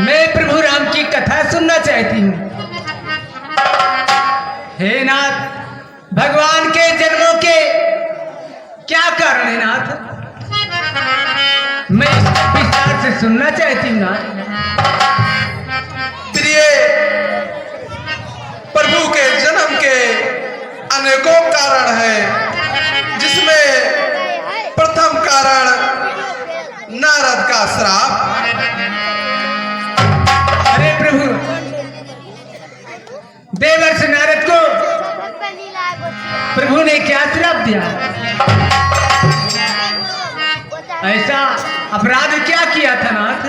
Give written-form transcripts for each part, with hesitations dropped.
मैं प्रभु राम की कथा सुनना चाहती हूँ। हे नाथ, भगवान के जन्मों के क्या कारण है नाथ? मैं इसको विस्तार से सुनना चाहती हूँ नाथ। प्रिय, प्रभु के जन्म के अनेकों कारण हैं, जिसमें प्रथम कारण नारद का श्राप। अरे प्रभु, देवर्षि नारद को प्रभु ने क्या श्राप दिया? ऐसा अपराध क्या किया था नाथ?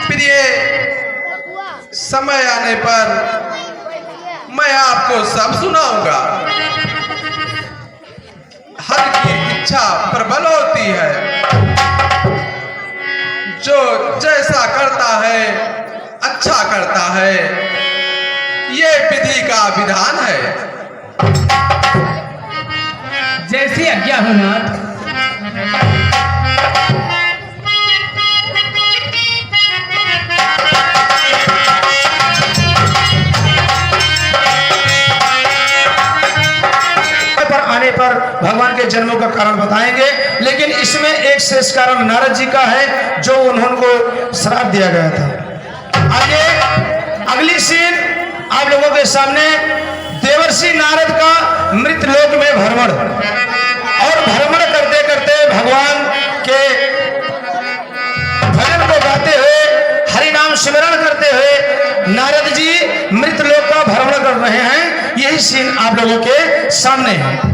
प्रिय, समय आने पर मैं आपको सब सुनाऊंगा। हर की इच्छा प्रबल होती है, जो जैसा करता है अच्छा करता है, ये विधि का विधान है। जैसी आज्ञा हो नाथ। आने पर भगवान के जन्मों का कारण बताएंगे, लेकिन इसमें एक शेष कारण नारद जी का है, जो उन्होंने श्राप दिया गया था। आगे अगली सीन आप लोगों के सामने, देवर्षि नारद का मृत लोक में भ्रमण, और भ्रमण करते करते भगवान के भजन को गाते हुए, हरि नाम स्मरण करते हुए नारद जी मृत लोक का भ्रमण कर रहे हैं। यही सीन आप लोगों के सामने है।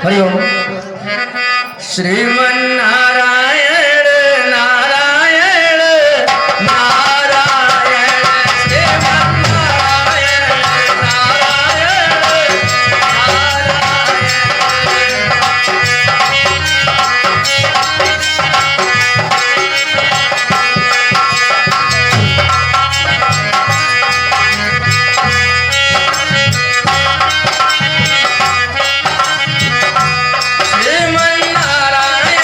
हरिओम। श्रीमन नारायण नारायण नारायण, श्रीमन नारायण नारायण नारायण।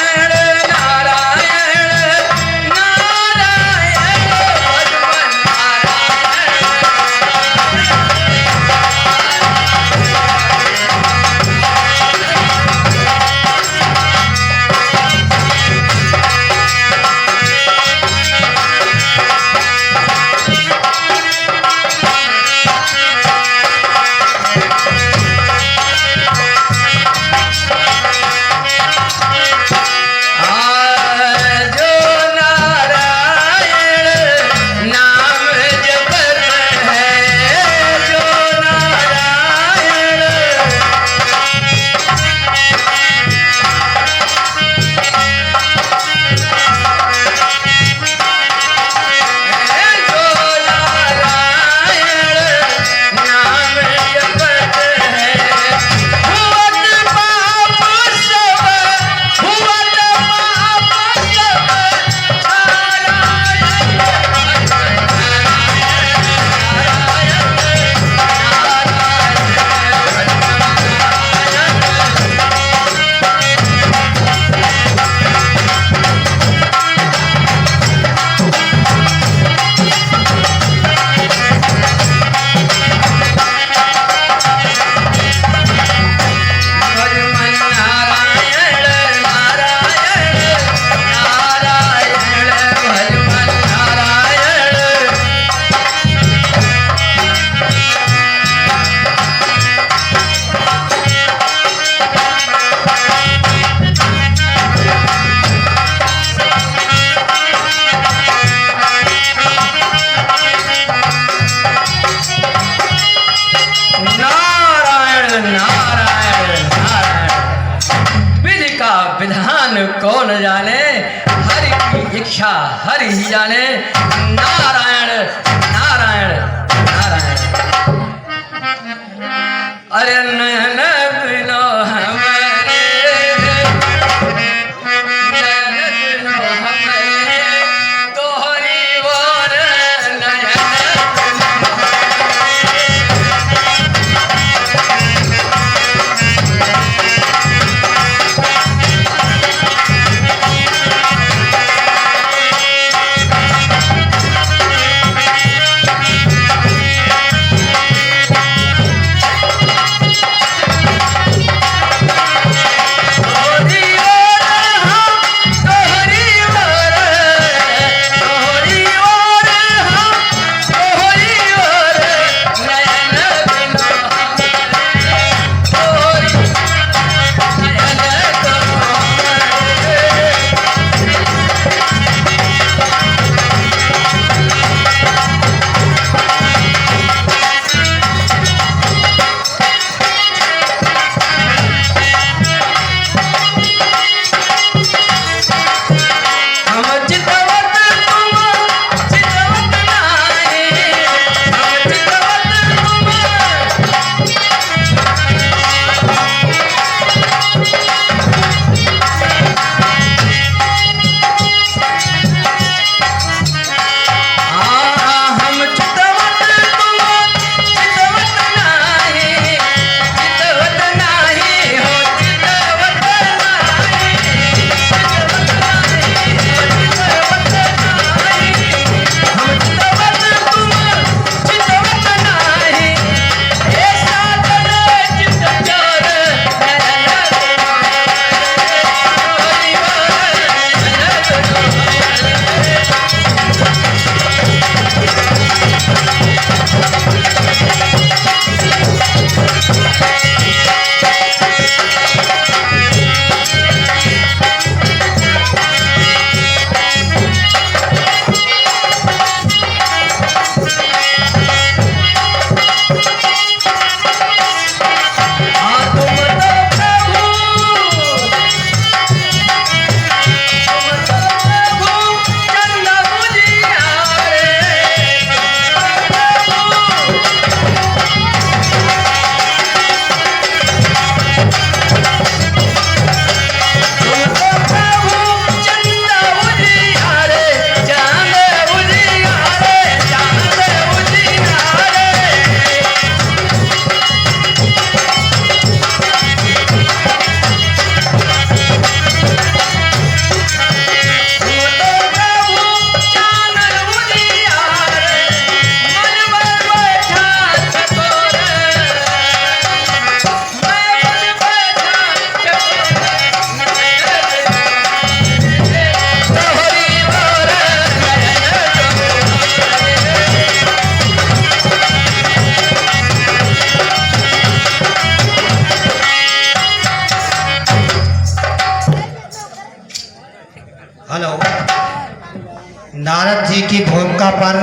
पर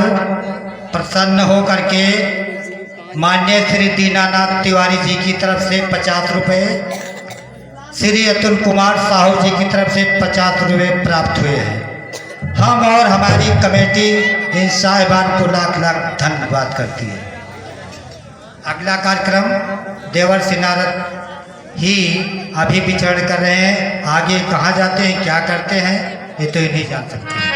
प्रसन्न हो करके माननीय श्री दीनानाथ तिवारी जी की तरफ से 50 रुपये, श्री अतुल कुमार साहू जी की तरफ से 50 रुपये प्राप्त हुए हैं। हम और हमारी कमेटी इन साहिबान को लाख लाख धन्यवाद करती है। अगला कार्यक्रम देवर सिंह नारद ही अभी विचरण कर रहे हैं। आगे कहाँ जाते हैं, क्या करते हैं, ये तो नहीं जान सकते।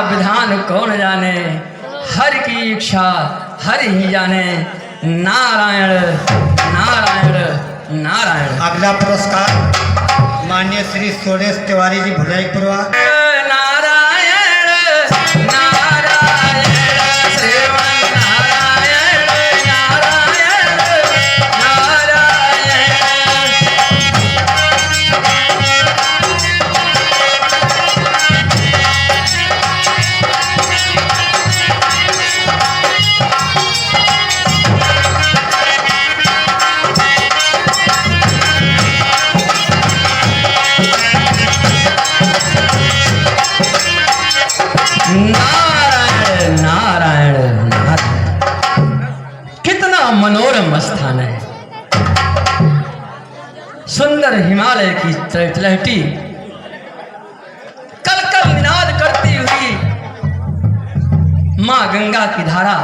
विधान कौन जाने, हर की इच्छा हर ही जाने। नारायण नारायण नारायण। अगला पुरस्कार माननीय श्री सुरेश तिवारी जी भुजाईपुरवा। नारायण नारायण श्रीमन नारायण नारायण नारायण। नारायण नारायण नारायण। कितना मनोरम स्थान है। सुंदर हिमालय की तलहटी कल कल निनाद करती हुई मां गंगा की धारा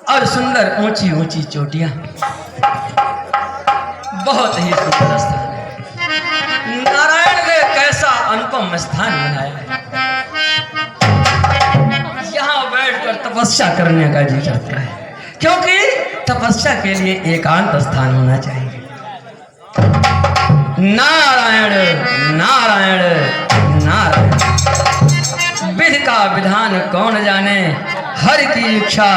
और सुंदर ऊंची ऊंची चोटियां, बहुत ही सुंदर स्थान है। नारायण ने कैसा अनुपम स्थान बनाया है। यहाँ बैठकर तपस्या करने का जी करता है, क्योंकि तपस्या के लिए एकांत स्थान होना चाहिए। नारायण नारायण नारायण। विधि का विधान कौन जाने, हर की इच्छा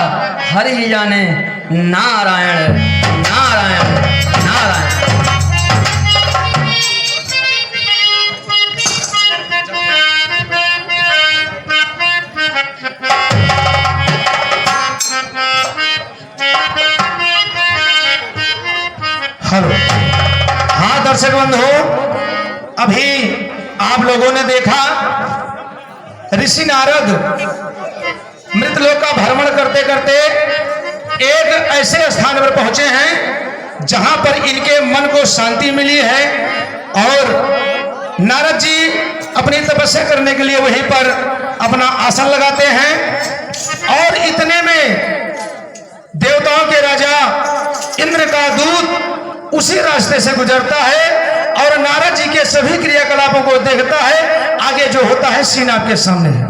हर ही जाने। नारायण नारायण नारायण। हेलो, हाँ दर्शक बंधु, अभी आप लोगों ने देखा ऋषि नारद मृतलोक का भ्रमण करते करते एक ऐसे स्थान पर पहुंचे हैं जहां पर इनके मन को शांति मिली है और नारद जी अपनी तपस्या करने के लिए वहीं पर अपना आसन लगाते हैं। और इतने में देवताओं के राजा इंद्र का दूत उसी रास्ते से गुजरता है और नारद जी के सभी क्रियाकलापों को देखता है। आगे जो होता है सीन आपके सामने है।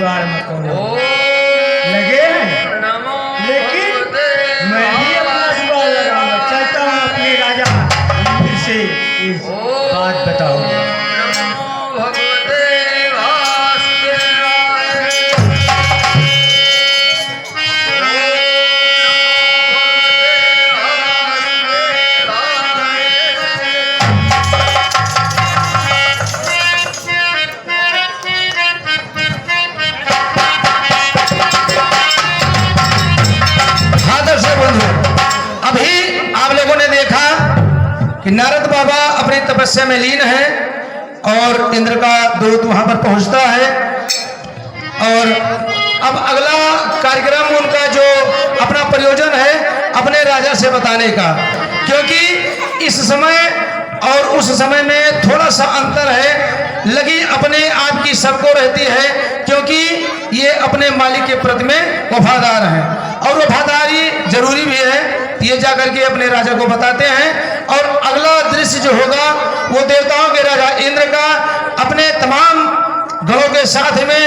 जुगाड़ में कौन ओम लगे हैं, नमो लेकिन भगवते मैं भी अपना जुगाड़ लगाऊंगा। चलता हूँ अपने राजा इंद्र से इस बात बताऊंगा। नमो भगवते वासुदेवाय। हाँ दर्शक बंधु, अभी आप लोगों ने देखा कि नारद बाबा अपनी तपस्या में लीन है और इंद्र का दूत वहां पर पहुंचता है। और अब अगला कार्यक्रम उनका जो अपना प्रयोजन है अपने राजा से बताने का, क्योंकि इस समय और उस समय में थोड़ा सा अंतर है। लगी अपने आप की सबको रहती है, क्योंकि ये अपने मालिक के प्रति में वफादार हैं और वफादारी जरूरी भी है। ये जाकर के अपने राजा को बताते हैं। और अगला दृश्य जो होगा वो देवताओं के राजा इंद्र का अपने तमाम गणों के साथ में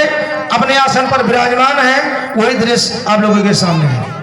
अपने आसन पर विराजमान है, वही दृश्य आप लोगों के सामने है।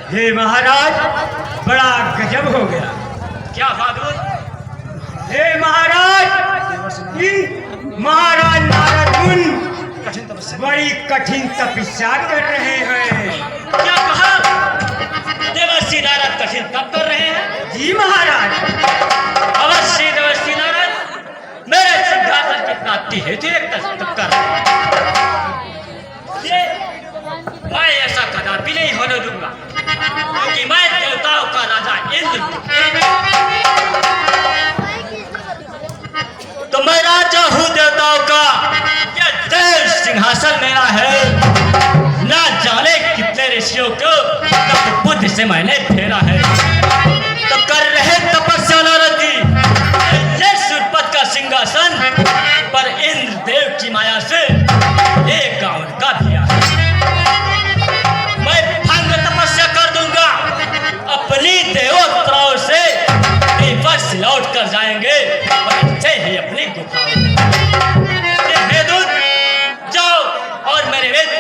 हे महाराज, बड़ा गजब हो गया। क्या बहादुर? हे महाराज, महाराज नारद मुनि बड़ी कठिन तपस्या कर रहे हैं। क्या कहा? देवर्षि नारद कठिन तप कर रहे हैं? जी महाराज। अवश्य देवर्षि नारद मेरे सिंहासन की प्राप्ति हेतु एक तप कर रहे हैं। ये मैं ऐसा कदापि नहीं होने दूंगा, क्योंकि मैं देवताओं का राजा इंद्र हूं। तो मैं राजा हूं देवताओं का। यह देव सिंहासन मेरा है। ना जाने कितने ऋषियों को बुद्धि से मैंने फेरा है। तो कर रहे तपस्या नारद जी, ये सुरपत का सिंहासन पर इंद्र देव की माया से एक गांव का भी है। मैं भंग तपस्या कर दूंगा। अपनी देवोत्तराओं से विवश लौट कर जाएंगे और इनसे ही अपनी गुफाओं में। दूत जाओ और मेरे वेद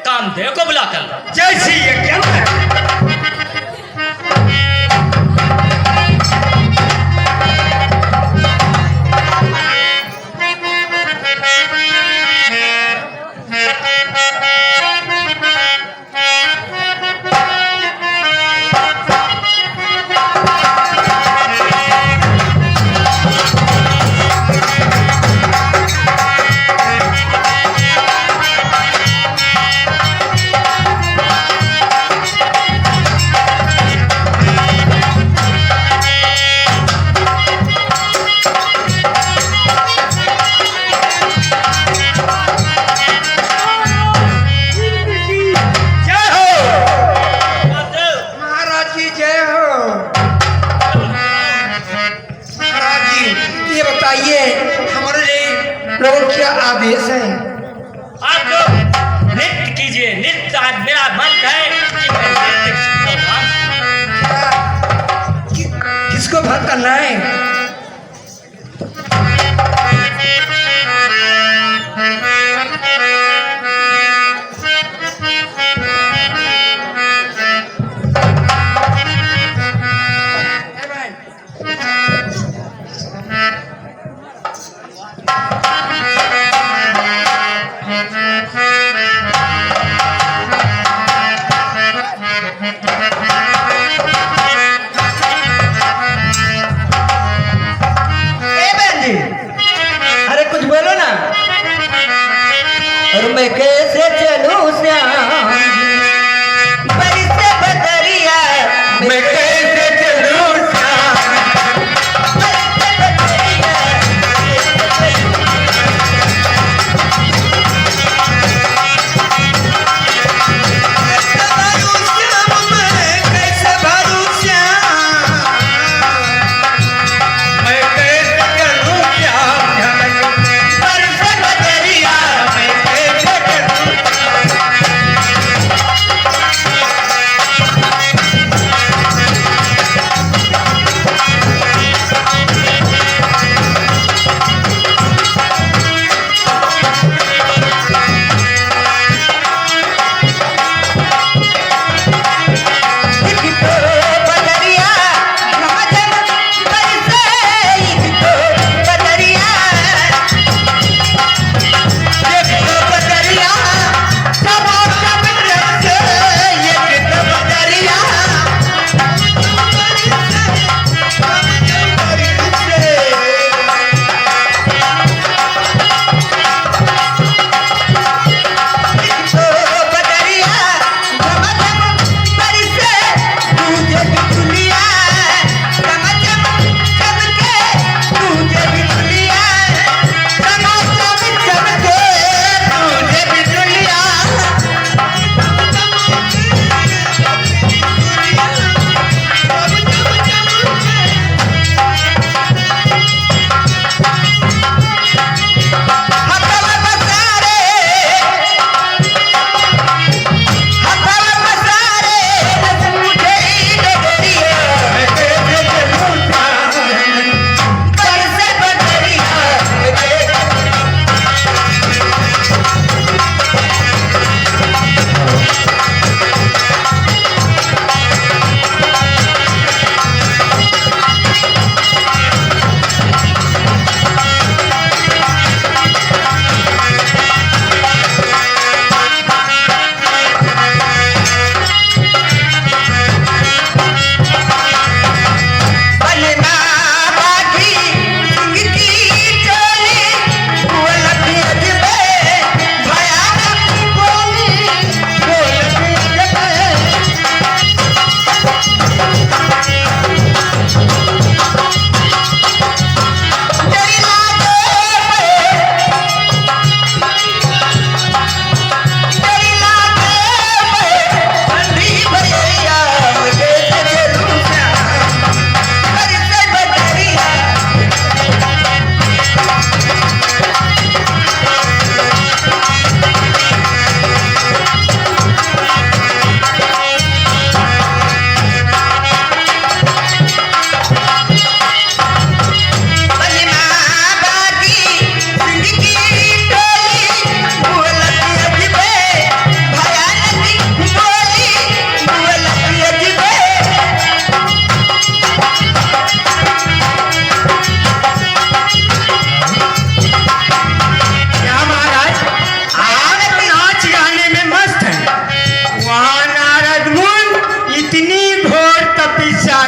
कामदेव को बुलाकर लो। जैसी ये क्या है? प्रभु क्या आदेश है? आप लोग नृत्य कीजिए। नृत्य आज मेरा मन है कि मैं नृत्य करूं। किसको भक्त करना है?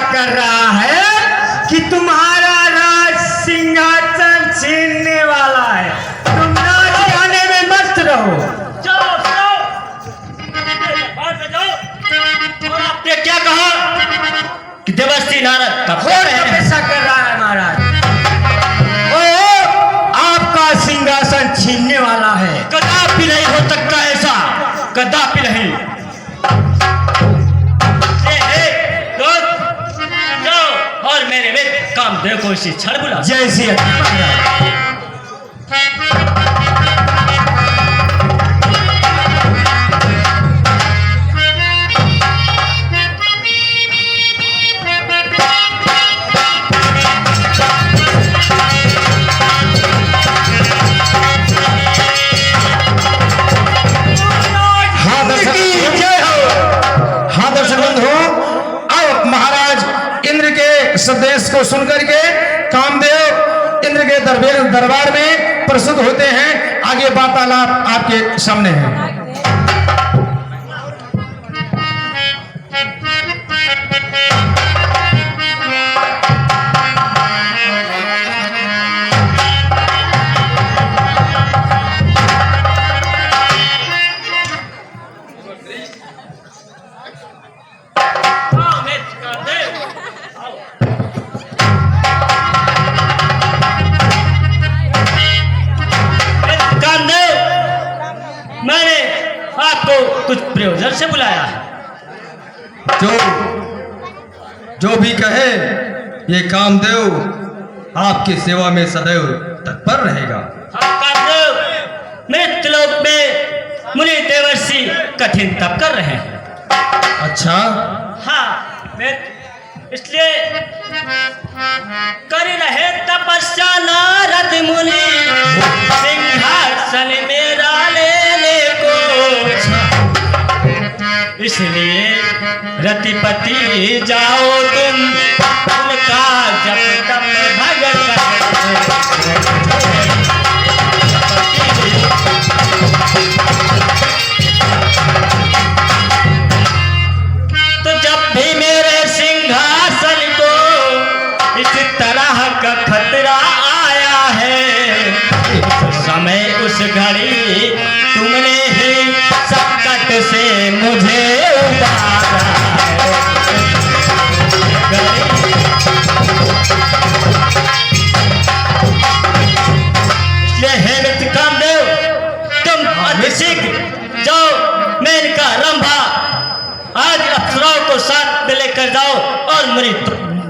कर रहा है कि तुम्हारा राज सिंहासन छीनने वाला है। तुम नाच गाने में मस्त रहो। जाओ जाओ, बाहर में जाओ। और आपने क्या कहा कि देवर्षि नारद का घोर तपस्या कर रहा है महाराज। ओ आपका सिंहासन छीनने वाला है। कदापि नहीं हो सकता ऐसा, कदापि नहीं। जाओ और मेरे मित्र कामदेव को इसी क्षण बुला। जय श्री महाराज। संदेश को सुनकर के कामदेव इंद्र के दरबार में प्रस्तुत होते हैं। आगे वार्तालाप आपके सामने है। कुछ प्रयोजन से बुलाया है। जो भी कहे ये कामदेव आपकी सेवा में सदैव तत्पर रहेगा। हाँ कामदेव, मृत्युलोक में मुनि देवर्षि कठिन तप कर रहे हैं। अच्छा, हाँ इसलिए कर रहे तपस्या नारद मुनि सिंहासन मेरा लेने को। इसलिए रतिपति जाओ तुम उनका जप तप भजन तो जब भी मेरे सिंहासन को इस तरह का खतरा आया है, उस समय उस घड़ी तुमने ही संकट से मुझे उबारा है। कामदेव तुम अतिशीघ्र जाओ, मैं इनका रंभा आज अप्सराओं को साथ में लेकर जाओ और मुनि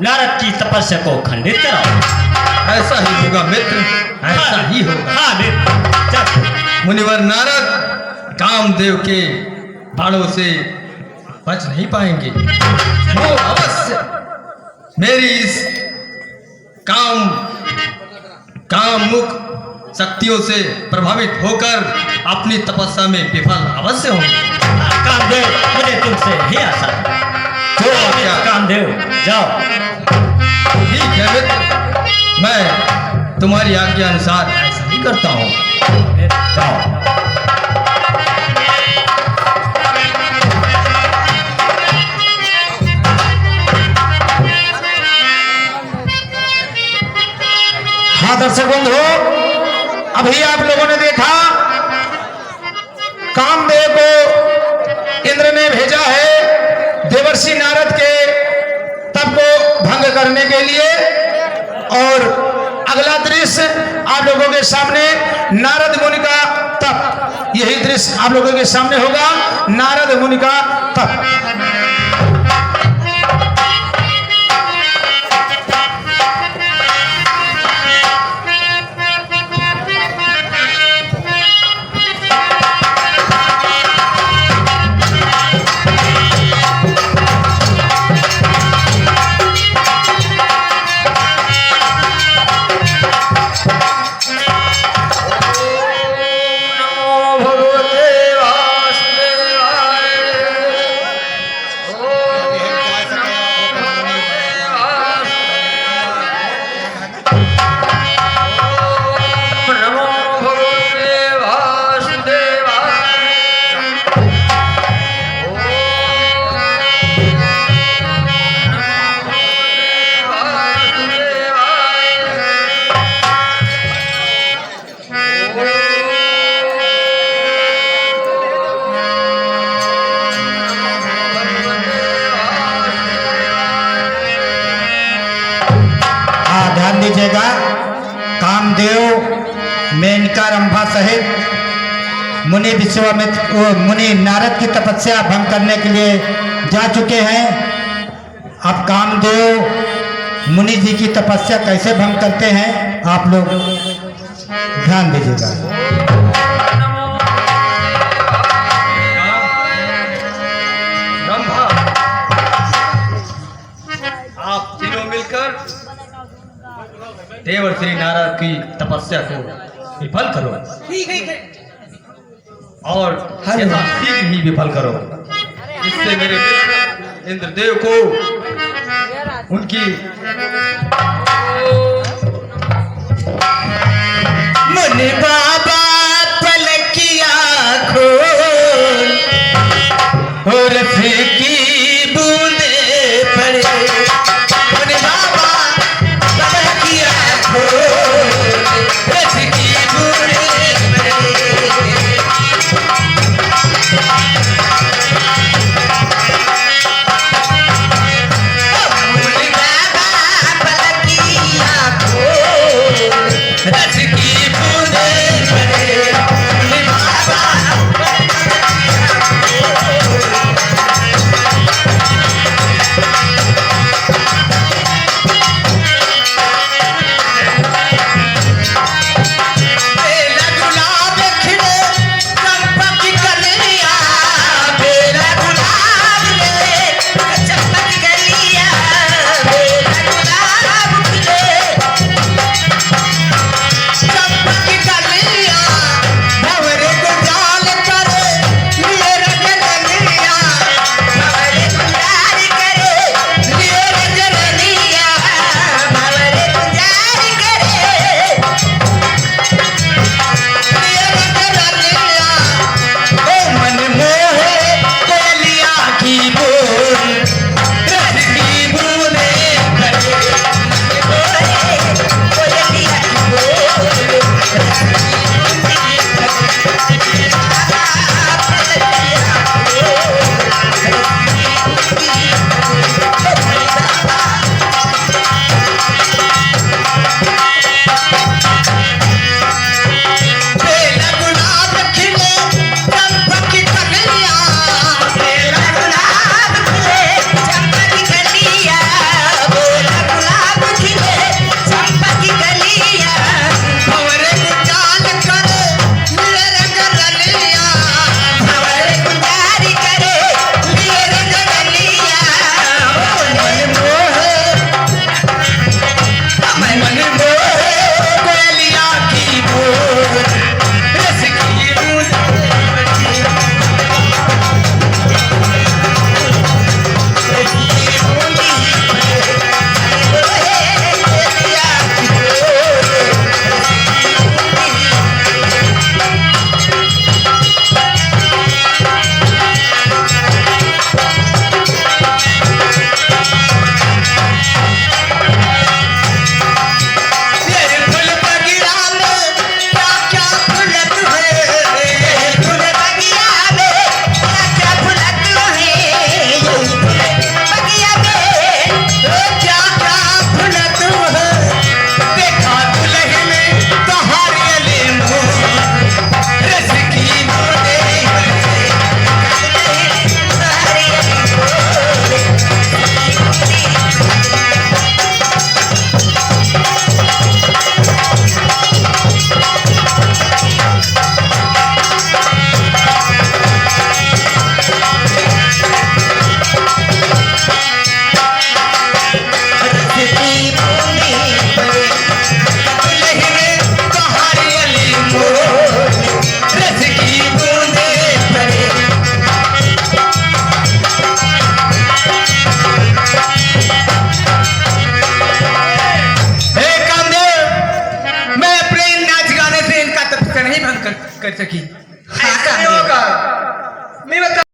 नारद की तपस्या को खंडित कराओ। ऐसा ही होगा मित्र, ऐसा ही होगा। हाँ मित्र, मुनिवर नारद कामदेव के बाणों से बच नहीं पाएंगे। वो अवश्य मेरी इस कामुक शक्तियों से प्रभावित होकर अपनी तपस्या में विफल अवश्य होंगे। कामदेव मुझे तुमसे ही आशा है। तो क्या कामदेव जाओ। ठीक है मित्र, मैं तुम्हारी आज्ञा अनुसार ऐसा ही करता हूँ। जाओ। हाँ दर्शक बंधु, अभी आप लोगों ने देखा कामदेव को इंद्र ने भेजा है देवर्षि नारद के तप को भंग करने के लिए। और अगला दृश्य आप लोगों के सामने नारद मुनि का तप, यही दृश्य आप लोगों के सामने होगा, नारद मुनि का तप। ध्यान दीजिएगा। कामदेव मेनका रंभा सहित मुनि नारद की तपस्या भंग करने के लिए जा चुके हैं। अब कामदेव मुनि जी की तपस्या कैसे भंग करते हैं आप लोग ध्यान दीजिएगा। ब्रह्मा, आप तीनों मिलकर देवर श्री नारद की तपस्या को विफल करो। और यथा शीघ्र ही विफल करो, जिससे मेरे मित्र इंद्रदेव को उनकी मुनि बाबा पलकिया खोल और की बूंदे पड़े। मुनि बाबा पलकिया खोल रस की बूंदे पड़े। मुनि बाबा पलकिया खोल रस की बूंदे पड़े। मुनि बाबा बेला गुलाब खिले चंपा की कलिया। बेला गुलाब खिले चंपा की कलिया। बेला गुलाब खिले चंपा की कलिया। भंवरे को जाल करे लिए रजनिया। भंवरे को जाल करे लिए रजनिया। भंवरे को जाल करे ओ मन मोहे कोयलिया की बोल रस की बूंदे पड़े। मोहे कोयलिया की बोल रस की बूंदे बेला गुलाब खिले चंपा की कलिया। बेला गुलाब खिले चंपा की कलिया। बेला गुलाब खिले चंपा की कलिया। भंवरे को जाल करे लिए रजनिया। भंवरे को जाल करे लिए रजनिया। मन मोहे कोयलिया की बोल रस की बूंदे पड़े। रस की बूंदे पड़े। कोयलिया की बोल रस की ये फूल बगिया में क्या क्या फूलत है। ये फूल बगिया में क्या क्या फूलत है। ये फूल बगिया में क्या क्या फूलत है। देखा दुल्हन में तोहारे मोर रस की बूंदे पड़े। रस की बूंदे पड़े। दुल्हन में तोहारे मोर रस की बूंदे पड़े। हे कामदेव, मैं अपने इन नाच गाने से इनका तपस्या नहीं भंग कर सकी।